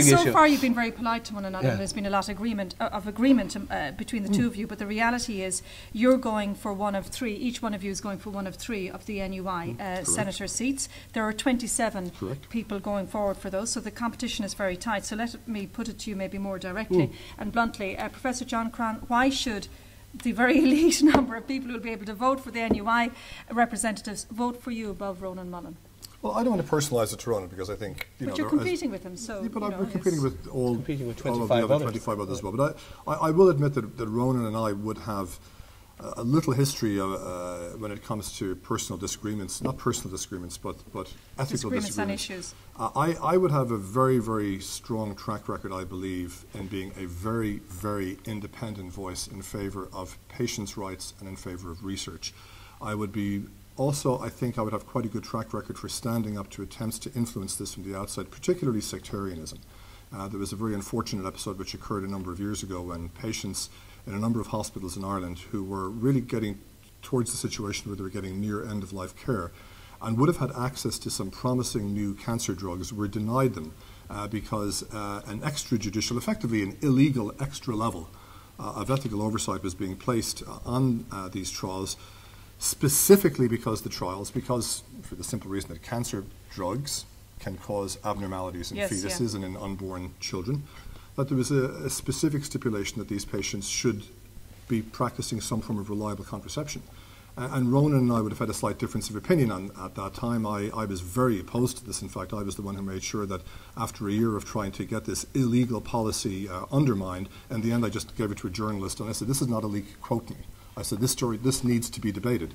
So far you've been very polite to one another, and there's been a lot of agreement between the two of you, but the reality is you're going for one of three, each one of you is going for one of three of the NUI senator seats. There are 27 people going forward for those, so the competition is very tight. So let me put it to you maybe more directly and bluntly. Professor John Cran, why should the very elite number of people who will be able to vote for the NUI representatives vote for you above Ronan Mullen? Well, I don't want to personalise it to Ronan because I think but you're competing with him, so. Yeah, but I'm competing with all of the 25 other others. 25 others as well. But I will admit that Ronan and I would have a little history when it comes to personal disagreements, not personal disagreements, but ethical disagreements. On issues. I would have a very, very strong track record, I believe, in being a very, very independent voice in favour of patients' rights and in favour of research. I would be also, I think I would have quite a good track record for standing up to attempts to influence this from the outside, particularly sectarianism. There was a very unfortunate episode which occurred a number of years ago when patients in a number of hospitals in Ireland who were really getting towards the situation where they were getting near end-of-life care and would have had access to some promising new cancer drugs were denied them because an extrajudicial, effectively an illegal extra level of ethical oversight was being placed on these trials, specifically because for the simple reason that cancer drugs can cause abnormalities in fetuses and in unborn children, that there was a specific stipulation that these patients should be practicing some form of reliable contraception. And Ronan and I would have had a slight difference of opinion at that time. I was very opposed to this. In fact, I was the one who made sure that after a year of trying to get this illegal policy undermined, in the end I just gave it to a journalist and I said, this is not a leak, quote me. I said, this needs to be debated.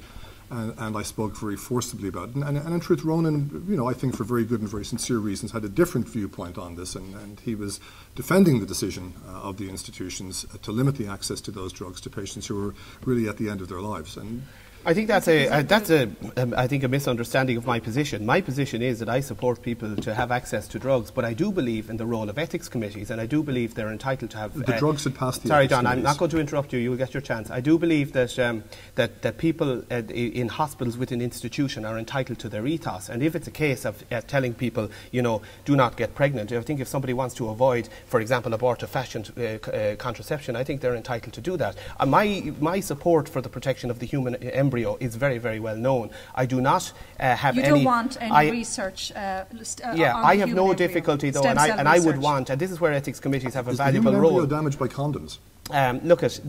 And I spoke very forcibly about it. And in truth, Ronan, I think for very good and very sincere reasons, had a different viewpoint on this, and he was defending the decision of the institutions to limit the access to those drugs to patients who were really at the end of their lives. And I think that's a misunderstanding of my position. My position is that I support people to have access to drugs, but I do believe in the role of ethics committees, and I do believe they're entitled to have. The drugs had passed the. Sorry, John, I'm not going to interrupt you. You will get your chance. I do believe that that people in hospitals within institution are entitled to their ethos, and if it's a case of telling people, do not get pregnant, I think if somebody wants to avoid, for example, abortifacient contraception, I think they're entitled to do that. My support for the protection of the human embryo is very, very well known. I do not have any. You don't want any research. I have no difficulty though, and I would want, and this is where ethics committees have a valuable role. Is the human embryo damaged by condoms?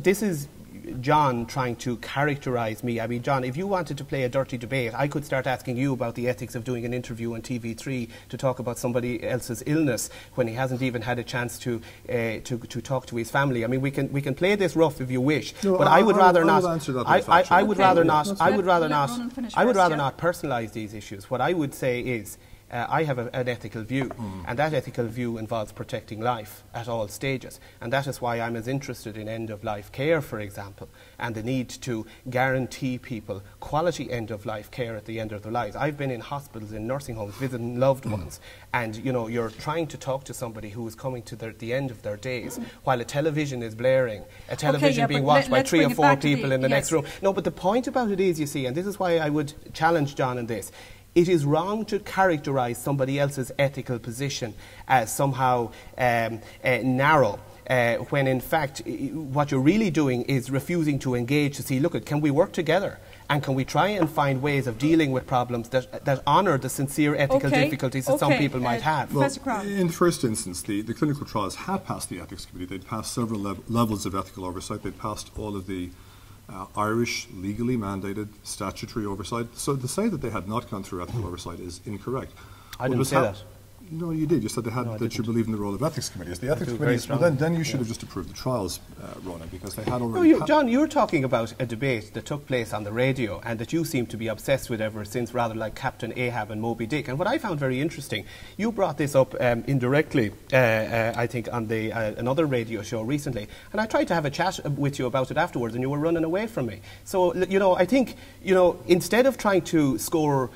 This is John trying to characterise me. I mean, John, if you wanted to play a dirty debate, I could start asking you about the ethics of doing an interview on TV3 to talk about somebody else's illness when he hasn't even had a chance to talk to his family. I mean, we can play this rough if you wish, but I would rather not. I would rather not personalise these issues. What I would say is, I have an ethical view, and that ethical view involves protecting life at all stages, and that is why I'm as interested in end-of-life care, for example, and the need to guarantee people quality end-of-life care at the end of their lives. I've been in hospitals, in nursing homes, visiting loved ones, and you're trying to talk to somebody who is coming to the end of their days while a television is blaring, a television being watched by 3 or 4 people in the next room. No, but the point about it is, you see, and this is why I would challenge John in this, it is wrong to characterise somebody else's ethical position as somehow narrow, when in fact what you're really doing is refusing to engage to see, look, can we work together? And can we try and find ways of dealing with problems that honour the sincere ethical difficulties that some people might have? Well, in the first instance, the clinical trials had passed the ethics committee. They'd passed several levels of ethical oversight. They'd passed all of the Irish legally mandated statutory oversight. So to say that they had not gone through ethical oversight is incorrect. I didn't say that. No, you did. You said that you believe in the role of ethics committees. The ethics committees, well, then you should have just approved the trials, Ronan, because they had already... No, John, you were talking about a debate that took place on the radio and that you seem to be obsessed with ever since, rather like Captain Ahab and Moby Dick. And what I found very interesting, you brought this up indirectly, I think, on another radio show recently, and I tried to have a chat with you about it afterwards, and you were running away from me. So, I think, instead of trying to score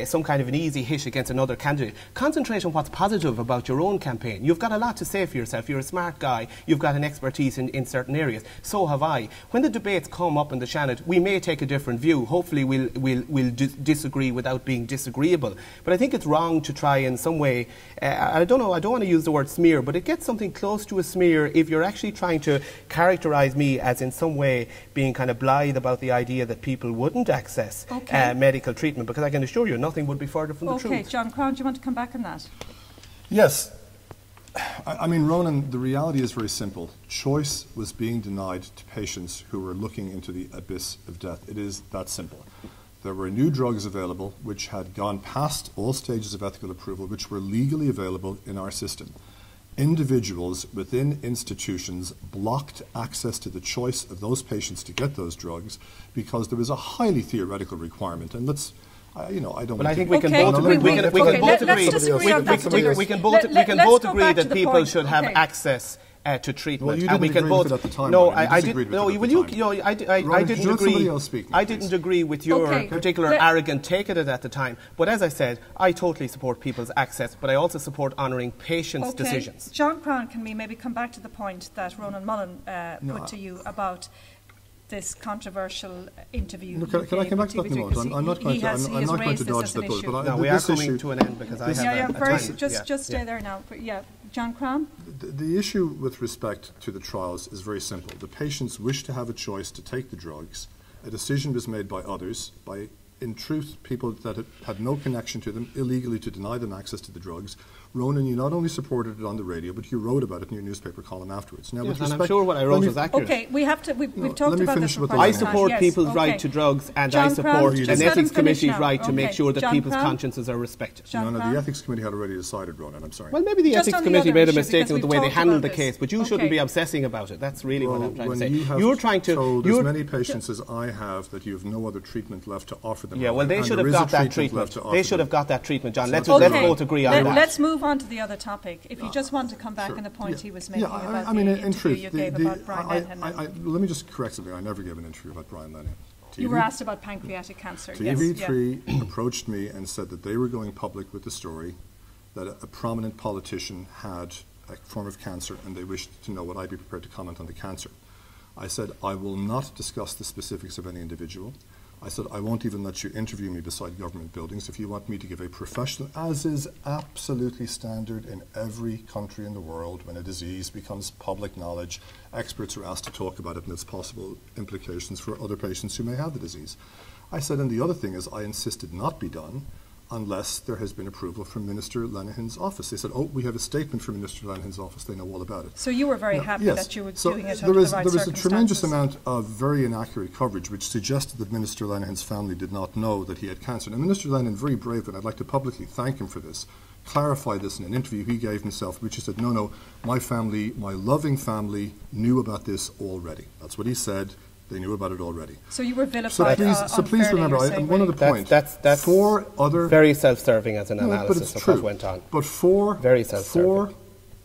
some kind of an easy hit against another candidate. Concentrate on what's positive about your own campaign. You've got a lot to say for yourself. You're a smart guy. You've got an expertise in certain areas. So have I. When the debates come up in the Seanad, we may take a different view. Hopefully we'll disagree without being disagreeable. But I think it's wrong to try in some way, I don't know, I don't want to use the word smear, but it gets something close to a smear if you're actually trying to characterise me as in some way being kind of blithe about the idea that people wouldn't access medical treatment, because I can assure you nothing would be further from the truth. Okay, John Crown, do you want to come back on that? Yes. I mean, Ronan, the reality is very simple. Choice was being denied to patients who were looking into the abyss of death. It is that simple. There were new drugs available which had gone past all stages of ethical approval, which were legally available in our system. Individuals within institutions blocked access to the choice of those patients to get those drugs because there was a highly theoretical requirement. And let's, I don't. Well, I think we can both agree. We can both agree. We can both agree that people should have access to treatment. Well, you didn't agree with it at the time. No, I didn't. No, I didn't agree. I didn't agree with your particular arrogant take at it at the time. But as I said, I totally support people's access, but I also support honouring patients' decisions. John Crown, can we maybe come back to the point that Ronan Mullen put to you about this controversial interview? No, can I come back to that in a moment? I'm not going to dodge the bullet. But we are coming to an end because I have a time. Just stay there now. But John Crown? The issue with respect to the trials is very simple. The patients wish to have a choice to take the drugs. A decision was made by others, by, in truth, people that had no connection to them, illegally to deny them access to the drugs. Ronan, you not only supported it on the radio, but you wrote about it in your newspaper column afterwards. Now, yes, and I'm sure what I wrote was accurate. Okay, we've talked about this. I support people's right to drugs, and I support an ethics committee's right to make sure that people's consciences are respected. No, the ethics committee had already decided, Ronan, I'm sorry. Well, maybe the ethics committee made a mistake with the way they handled the case, but you shouldn't be obsessing about it. That's really what I'm trying to say. You're trying to told as many patients as I have that you have no other treatment left to offer them. Yeah, well, they should have got that treatment. They should have got that treatment, John. Let's both agree on that. Let's move on to the other topic. If you just want to come back on the point he was making about the interview you gave about Brian Lennon. Let me just correct something. I never gave an interview about Brian Lennon. You were asked about pancreatic cancer. TV3 approached me and said that they were going public with the story that a prominent politician had a form of cancer and they wished to know would I be prepared to comment on the cancer. I said, I will not discuss the specifics of any individual. I said, I won't even let you interview me beside government buildings. If you want me to give a professional, as is absolutely standard in every country in the world, when a disease becomes public knowledge, experts are asked to talk about it and its possible implications for other patients who may have the disease. I said, and the other thing is, I insisted not be done unless there has been approval from Minister Lenihan's office. They said, we have a statement from Minister Lenihan's office. They know all about it. So you were very happy that you were doing it under the right circumstances. There was a tremendous amount of very inaccurate coverage which suggested that Minister Lenihan's family did not know that he had cancer. And Minister Lenihan, very brave, and I'd like to publicly thank him for this, clarified this in an interview he gave himself, which he said, no, my family, my loving family, knew about this already. That's what he said. They knew about it already. So you were vilified. So please remember, one other point. That's four other very self-serving as an analysis of what went on. But four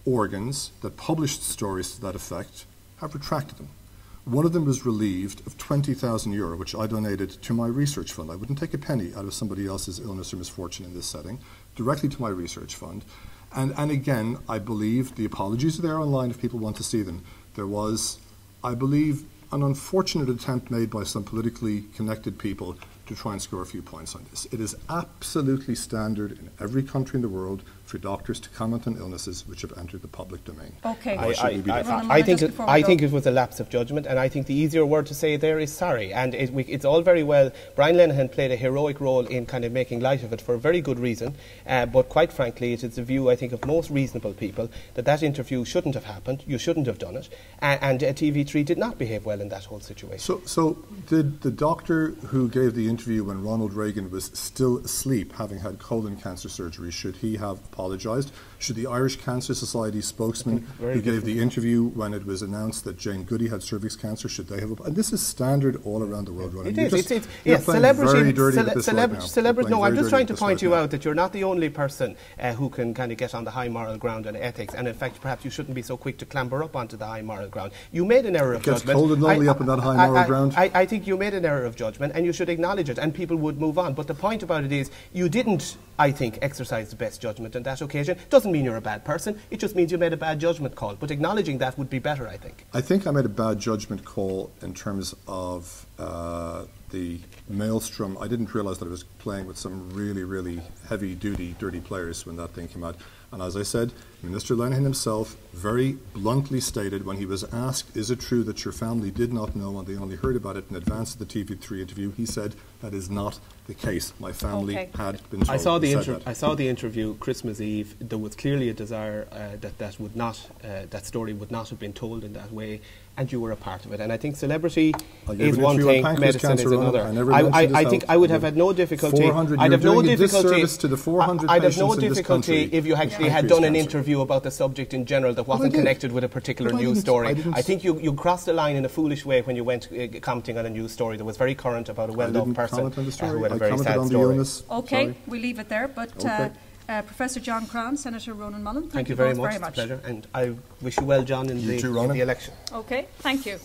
organs that published stories to that effect have retracted them. One of them was relieved of €20,000, which I donated to my research fund. I wouldn't take a penny out of somebody else's illness or misfortune in this setting, directly to my research fund. And again, I believe the apologies are there online if people want to see them. There was, I believe, an unfortunate attempt made by some politically connected people to try and score a few points on this. It is absolutely standard in every country in the world for doctors to comment on illnesses which have entered the public domain. Okay. I think it was a lapse of judgment, and I think the easier word to say there is sorry. And it's all very well. Brian Lenihan played a heroic role in kind of making light of it for a very good reason, but quite frankly, it is the view, I think, of most reasonable people that interview shouldn't have happened, you shouldn't have done it, and TV3 did not behave well in that whole situation. So did the doctor who gave the interview when Ronald Reagan was still asleep, having had colon cancer surgery, should he have apologised. Should the Irish Cancer Society spokesman who gave the interview when it was announced that Jane Goody had cervix cancer, should they have? And this is standard all around the world, Ronan. It is. Yes, celebrity. No, I'm just trying to point you out that you're not the only person who can kind of get on the high moral ground and ethics. And in fact, perhaps you shouldn't be so quick to clamber up onto the high moral ground. You made an error of judgment. It gets cold and lonely up on that high moral ground. I think you made an error of judgment, and you should acknowledge it, and people would move on. But the point about it is, you didn't, I think, exercise the best judgment on that occasion. Doesn't mean you're a bad person. It just means you made a bad judgment call. But acknowledging that would be better, I think. I think I made a bad judgment call in terms of the maelstrom. I didn't realise that I was playing with some really, really heavy-duty, dirty players when that thing came out. And as I said, Minister Lenihan himself very bluntly stated when he was asked, is it true that your family did not know and they only heard about it in advance of the TV3 interview, he said, that is not the case. My family had been told. I saw the interview Christmas Eve. There was clearly a desire that story would not have been told in that way, and you were a part of it. And I think celebrity is one thing, medicine is another. I think I would have had no difficulty. I'd have no difficulty if you actually had done an interview about the subject in general that wasn't connected with a particular news story. I think you crossed the line in a foolish way when you went commenting on a news story that was very current about a well-known person who had a very sad story. Okay, we leave it there. But Professor John Crown, Senator Ronan Mullen, thank you very both much. It's a pleasure. And I wish you well, John, in the election. Okay, thank you.